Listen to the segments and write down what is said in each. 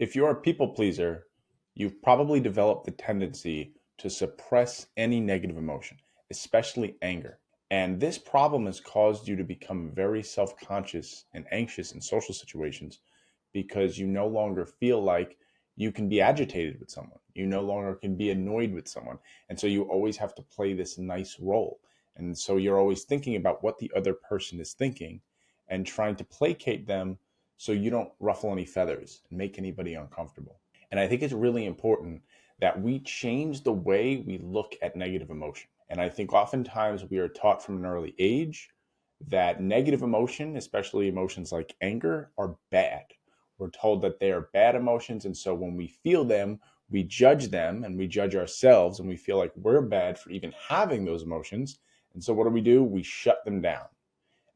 If you're a people pleaser, you've probably developed the tendency to suppress any negative emotion, especially anger. And this problem has caused you to become very self conscious and anxious in social situations because you no longer feel like you can be agitated with someone. You no longer can be annoyed with someone. And so you always have to play this nice role. And so you're always thinking about what the other person is thinking and trying to placate them so you don't ruffle any feathers and make anybody uncomfortable. And I think it's really important that we change the way we look at negative emotion. And I think oftentimes we are taught from an early age that negative emotion, especially emotions like anger, are bad. We're told that they are bad emotions. And so when we feel them and we judge ourselves and we feel like we're bad for even having those emotions. And so what do? We shut them down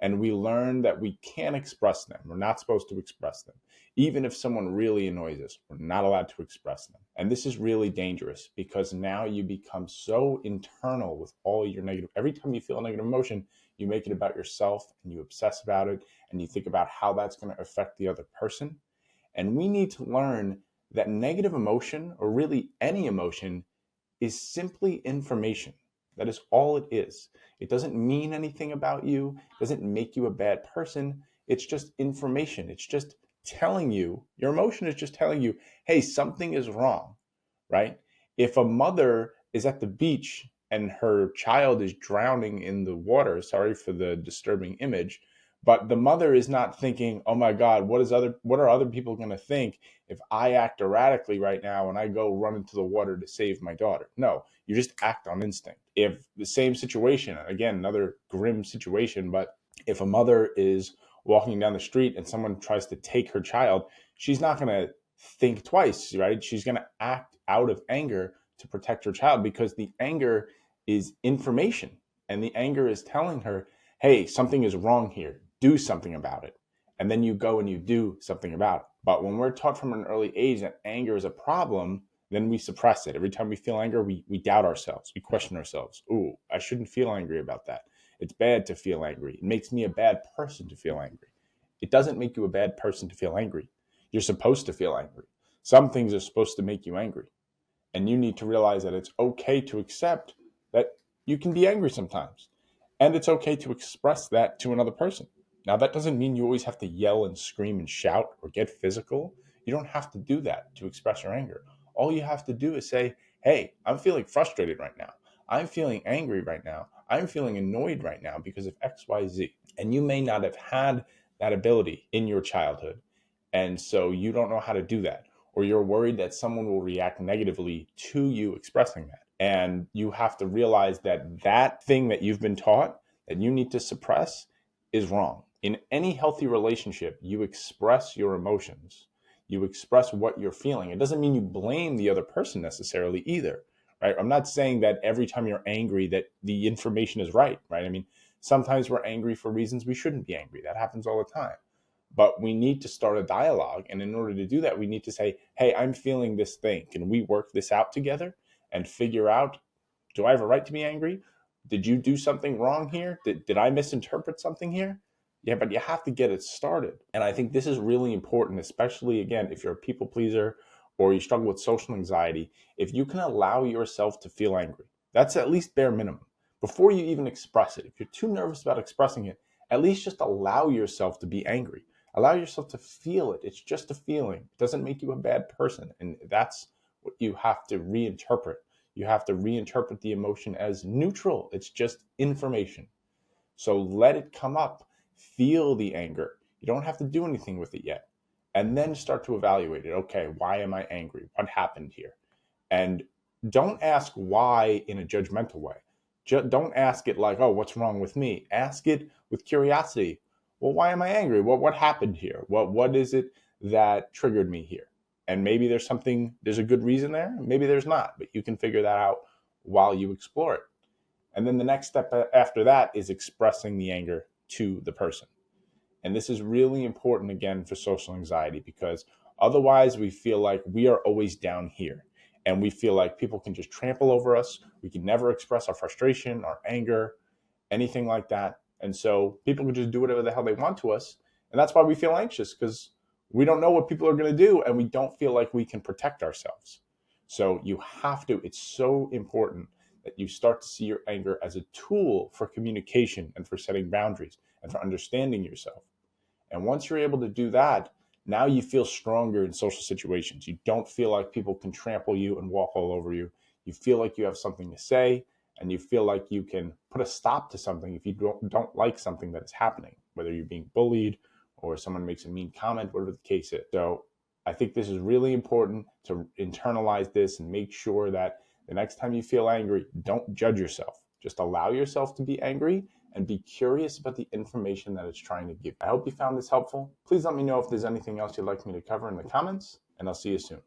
and we learn that we can't express them. We're not supposed to express them. Even if someone really annoys us, we're not allowed to express them. And this is really dangerous because now you become so internal with all your negative. Every time you feel a negative emotion, you make it about yourself and you obsess about it and you think about how that's going to affect the other person. And we need to learn that negative emotion, or really any emotion, is simply information. That is all it is. It doesn't mean anything about you, it doesn't make you a bad person. It's just information. It's just telling you, your emotion is just telling you, hey, something is wrong, right? If a mother is at the beach and her child is drowning in the water, sorry for the disturbing image, but the mother is not thinking, oh my God, what are other people going to think if I act erratically right now and I go run into the water to save my daughter? No, you just act on instinct. If the same situation, again, another grim situation, but if a mother is walking down the street and someone tries to take her child, she's not going to think twice, right? She's going to act out of anger to protect her child because the anger is information and the anger is telling her, hey, something is wrong here. Do something about it. And then you go and you do something about it. But when we're taught from an early age that anger is a problem, then we suppress it. Every time we feel anger, we doubt ourselves. We question ourselves. Ooh, I shouldn't feel angry about that. It's bad to feel angry. It makes me a bad person to feel angry. It doesn't make you a bad person to feel angry. You're supposed to feel angry. Some things are supposed to make you angry. And you need to realize that it's okay to accept that you can be angry sometimes. And it's okay to express that to another person. Now, that doesn't mean you always have to yell and scream and shout or get physical. You don't have to do that to express your anger. All you have to do is say, hey, I'm feeling frustrated right now. I'm feeling angry right now. I'm feeling annoyed right now because of XYZ. And you may not have had that ability in your childhood. And so you don't know how to do that. Or you're worried that someone will react negatively to you expressing that. And you have to realize that that thing that you've been taught that you need to suppress is wrong. In any healthy relationship, you express your emotions. You express what you're feeling. It doesn't mean you blame the other person necessarily either, right? I'm not saying that every time you're angry that the information is right, right? I mean, sometimes we're angry for reasons we shouldn't be angry. That happens all the time. But we need to start a dialogue. And in order to do that, we need to say, hey, I'm feeling this thing. Can we work this out together and figure out, do I have a right to be angry? Did you do something wrong here? Did I misinterpret something here? Yeah, but you have to get it started. And I think this is really important, especially, again, if you're a people pleaser or you struggle with social anxiety. If you can allow yourself to feel angry, that's at least bare minimum. Before you even express it, if you're too nervous about expressing it, at least just allow yourself to be angry. Allow yourself to feel it. It's just a feeling. It doesn't make you a bad person. And that's what you have to reinterpret. You have to reinterpret the emotion as neutral. It's just information. So let it come up. Feel the anger. You don't have to do anything with it yet. And then start to evaluate it. Okay, why am I angry? What happened here? And don't ask why in a judgmental way. Don't ask it like, oh, what's wrong with me? Ask it with curiosity. Well, why am I angry? What happened here? What is it that triggered me here? And maybe there's a good reason there. Maybe there's not, but you can figure that out while you explore it. And then the next step after that is expressing the anger to the person. And this is really important, again, for social anxiety, because otherwise we feel like we are always down here. And we feel like people can just trample over us. We can never express our frustration, our anger, anything like that. And so people can just do whatever the hell they want to us. And that's why we feel anxious, because we don't know what people are going to do, and we don't feel like we can protect ourselves. So you have to, it's so important that you start to see your anger as a tool for communication and for setting boundaries and for understanding yourself. And once you're able to do that, now you feel stronger in social situations. You don't feel like people can trample you and walk all over you. You feel like you have something to say, and you feel like you can put a stop to something if you don't like something that is happening, whether you're being bullied or someone makes a mean comment, whatever the case is. So I think this is really important to internalize this and make sure that the next time you feel angry, don't judge yourself. Just allow yourself to be angry and be curious about the information that it's trying to give. I hope you found this helpful. Please let me know if there's anything else you'd like me to cover in the comments, and I'll see you soon.